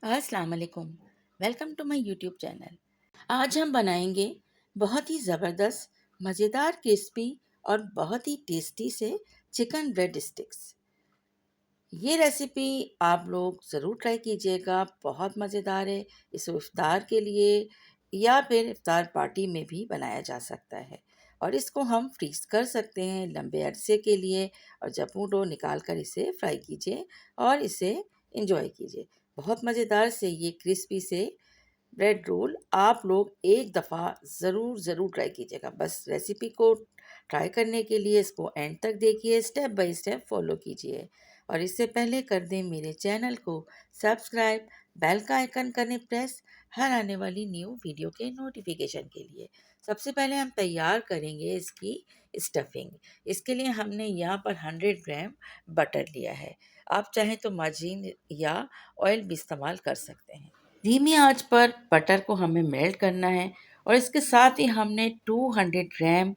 अस्सलाम वालेकुम। Welcome to my YouTube channel. आज हम बनाएंगे बहुत ही ज़बरदस्त, मज़ेदार, क्रिस्पी और बहुत ही टेस्टी से चिकन ब्रेड स्टिक्स। ये रेसिपी आप लोग ज़रूर ट्राई कीजिएगा, बहुत मज़ेदार है। इसे इफ्तार के लिए या फिर इफ्तार पार्टी में भी बनाया जा सकता है और इसको हम फ्रीज़ कर सकते हैं लंबे अरसे के लिए। और जब मूड हो निकाल कर इसे फ्राई कीजिए और इसे इंजॉय कीजिए। बहुत मज़ेदार से ये क्रिस्पी से ब्रेड रोल आप लोग एक दफ़ा ज़रूर ज़रूर ट्राई कीजिएगा। बस रेसिपी को ट्राई करने के लिए इसको एंड तक देखिए, स्टेप बाय स्टेप फॉलो कीजिए। और इससे पहले कर दें मेरे चैनल को सब्सक्राइब, बेल का आइकन करें प्रेस हर आने वाली न्यू वीडियो के नोटिफिकेशन के लिए। सबसे पहले हम तैयार करेंगे इसकी स्टफिंग। इसके लिए हमने यहाँ पर 100 ग्राम बटर लिया है। आप चाहें तो मार्जिन या ऑयल भी इस्तेमाल कर सकते हैं। धीमी आंच पर बटर को हमें मेल्ट करना है और इसके साथ ही हमने 200 ग्राम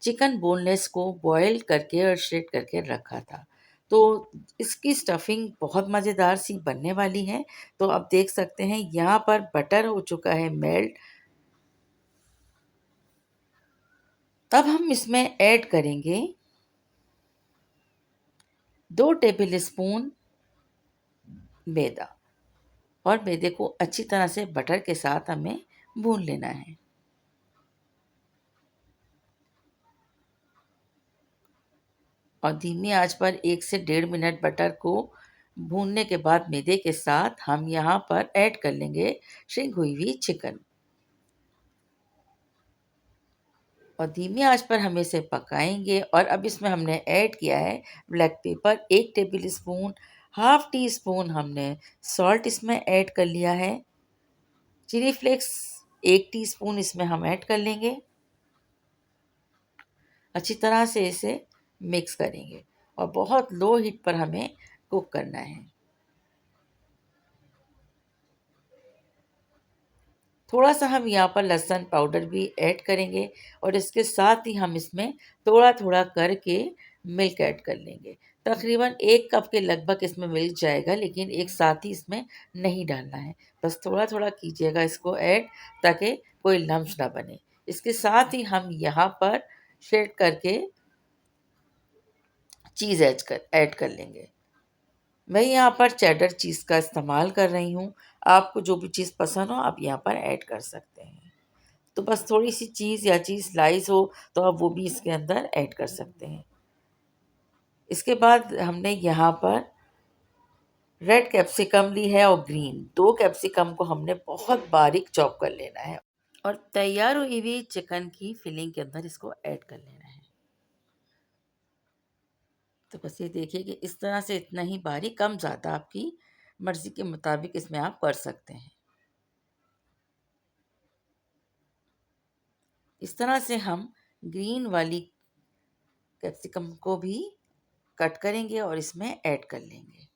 चिकन बोनलेस को बॉईल करके और श्रेड करके रखा था। तो इसकी स्टफिंग बहुत मज़ेदार सी बनने वाली है। तो आप देख सकते हैं यहाँ पर बटर हो चुका है मेल्ट। तब हम इसमें ऐड करेंगे 2 टेबल स्पून मैदा और मैदे को अच्छी तरह से बटर के साथ हमें भून लेना है। और धीमी आंच पर 1 से 1.5 मिनट बटर को भूनने के बाद मैदे के साथ हम यहाँ पर ऐड कर लेंगे श्रिंक हुई हुई चिकन। और धीमी आंच पर हम इसे पकाएंगे। और अब इसमें हमने ऐड किया है black pepper 1 table spoon, half tea spoon हमने सॉल्ट इसमें ऐड कर लिया है। चिली फ्लेक्स 1 टीस्पून इसमें हम ऐड कर लेंगे। अच्छी तरह से इसे मिक्स करेंगे और बहुत लो हीट पर हमें कुक करना है। थोड़ा सा हम यहाँ पर लहसुन पाउडर भी ऐड करेंगे और इसके साथ ही हम इसमें थोड़ा थोड़ा करके मिल्क ऐड कर लेंगे। तकरीबन 1 कप के लगभग इसमें मिल्क जाएगा, लेकिन एक साथ ही इसमें नहीं डालना है। बस थोड़ा थोड़ा कीजिएगा इसको ऐड, ताकि कोई लम्स ना बने। इसके साथ ही हम यहाँ पर शेड करके चीज़ ऐड कर लेंगे। मैं यहाँ पर चेडर चीज़ का इस्तेमाल कर रही हूँ। आपको जो भी चीज़ पसंद हो आप यहाँ पर ऐड कर सकते हैं। तो बस थोड़ी सी चीज़ या चीज़ स्लाइस हो तो आप वो भी इसके अंदर ऐड कर सकते हैं। इसके बाद हमने यहाँ पर रेड कैप्सिकम ली है और ग्रीन, 2 कैप्सिकम को हमने बहुत बारीक चॉप कर लेना है और तैयार हुई हुई चिकन की फिलिंग के अंदर इसको ऐड कर लेना है। तो बस ये देखिए कि इस तरह से, इतना ही बारीक, कम ज़्यादा आपकी मर्ज़ी के मुताबिक इसमें आप कर सकते हैं। इस तरह से हम ग्रीन वाली कैप्सिकम को भी कट करेंगे और इसमें ऐड कर लेंगे।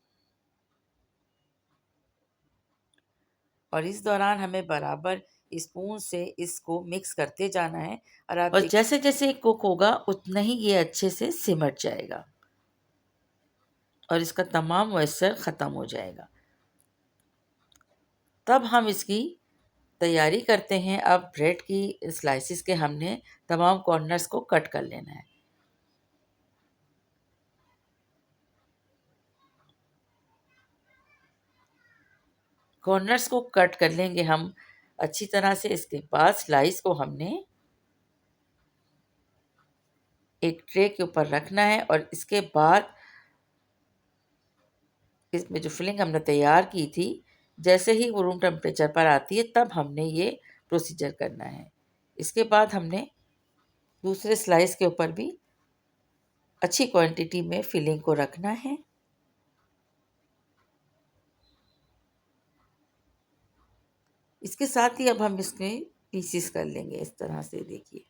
और इस दौरान हमें बराबर स्पून से इसको मिक्स करते जाना है। और जैसे जैसे कुक होगा उतना ही ये अच्छे से सिमट जाएगा और इसका तमाम मॉइस्चर ख़त्म हो जाएगा। तब हम इसकी तैयारी करते हैं। अब ब्रेड की स्लाइसिस के हमने तमाम कॉर्नर्स को कट कर लेना है। कॉर्नर्स को कट कर लेंगे हम अच्छी तरह से। इसके बाद स्लाइस को हमने एक ट्रे के ऊपर रखना है और इसके बाद इसमें जो फिलिंग हमने तैयार की थी, जैसे ही वो रूम टेम्परेचर पर आती है तब हमने ये प्रोसीजर करना है। इसके बाद हमने दूसरे स्लाइस के ऊपर भी अच्छी क्वांटिटी में फिलिंग को रखना है। इसके साथ ही अब हम इसमें पीसेस कर लेंगे इस तरह से, देखिए।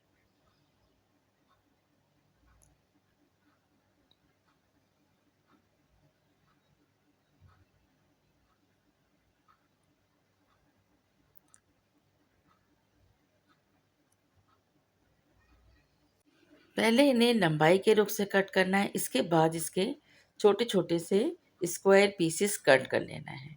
पहले इन्हें लंबाई के रुख से कट करना है, इसके बाद इसके छोटे छोटे से स्क्वायर पीसेस कट कर लेना है।